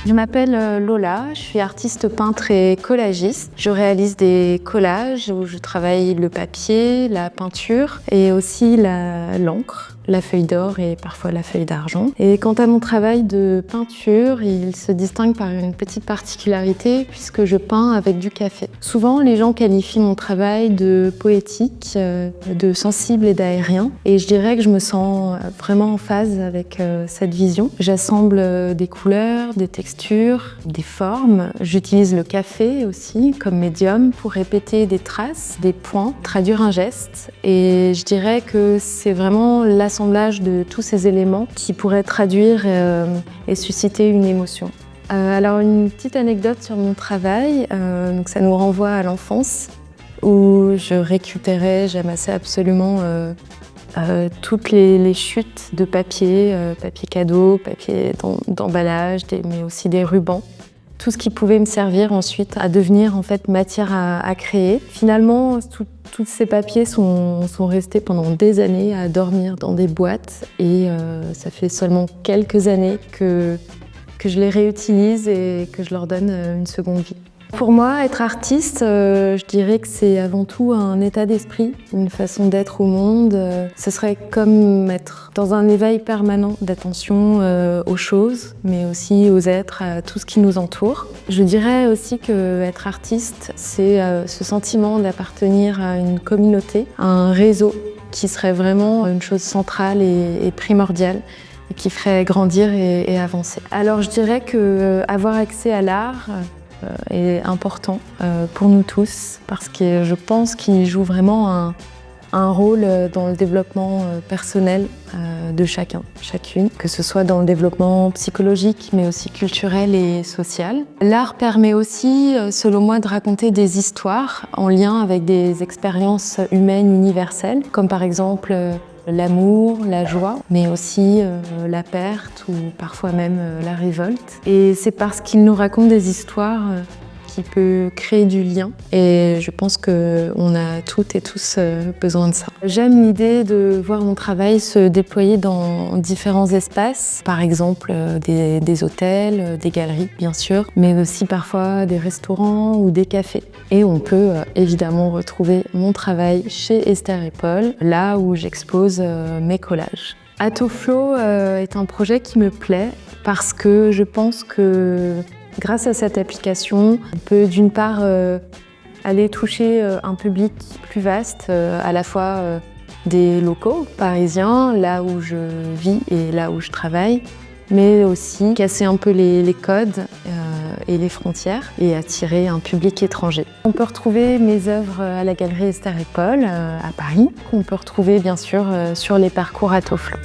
Je m'appelle Lola, je suis artiste peintre et collagiste. Je réalise des collages où je travaille le papier, la peinture et aussi l'encre, la feuille d'or et parfois la feuille d'argent. Et quant à mon travail de peinture, il se distingue par une petite particularité puisque je peins avec du café. Souvent, les gens qualifient mon travail de poétique, de sensible et d'aérien. Et je dirais que je me sens vraiment en phase avec cette vision. J'assemble des couleurs, des textures, des formes. J'utilise le café aussi comme médium pour répéter des traces, des points, traduire un geste. Et je dirais que c'est vraiment l'assemblage de tous ces éléments qui pourraient traduire et susciter une émotion. Alors une petite anecdote sur mon travail, donc ça nous renvoie à l'enfance où je récupérais, j'amassais absolument toutes les chutes de papier, papier cadeau, papier d'emballage, mais aussi des rubans. Tout ce qui pouvait me servir ensuite à devenir en fait matière à créer. Finalement, tous ces papiers sont restés pendant des années à dormir dans des boîtes et ça fait seulement quelques années que je les réutilise et que je leur donne une seconde vie. Pour moi, être artiste, je dirais que c'est avant tout un état d'esprit, une façon d'être au monde. Ce serait comme être dans un éveil permanent d'attention aux choses, mais aussi aux êtres, à tout ce qui nous entoure. Je dirais aussi qu'être artiste, c'est ce sentiment d'appartenir à une communauté, à un réseau qui serait vraiment une chose centrale et primordiale, et qui ferait grandir et avancer. Alors je dirais qu'avoir accès à l'art est important pour nous tous parce que je pense qu'il joue vraiment un rôle dans le développement personnel de chacun, chacune, que ce soit dans le développement psychologique mais aussi culturel et social. L'art permet aussi, selon moi, de raconter des histoires en lien avec des expériences humaines universelles, comme par exemple l'amour, la joie, mais aussi la perte ou parfois même la révolte. Et c'est parce qu'il nous raconte des histoires qui peut créer du lien. Et je pense qu'on a toutes et tous besoin de ça. J'aime l'idée de voir mon travail se déployer dans différents espaces, par exemple des hôtels, des galeries bien sûr, mais aussi parfois des restaurants ou des cafés. Et on peut évidemment retrouver mon travail chez Esther et Paul, là où j'expose mes collages. Atoflow est un projet qui me plaît parce que je pense que grâce à cette application, on peut d'une part aller toucher un public plus vaste, à la fois des locaux parisiens, là où je vis et là où je travaille, mais aussi casser un peu les codes et les frontières et attirer un public étranger. On peut retrouver mes œuvres à la galerie Esther et Paul à Paris, qu'on peut retrouver bien sûr sur les parcours Atoflow.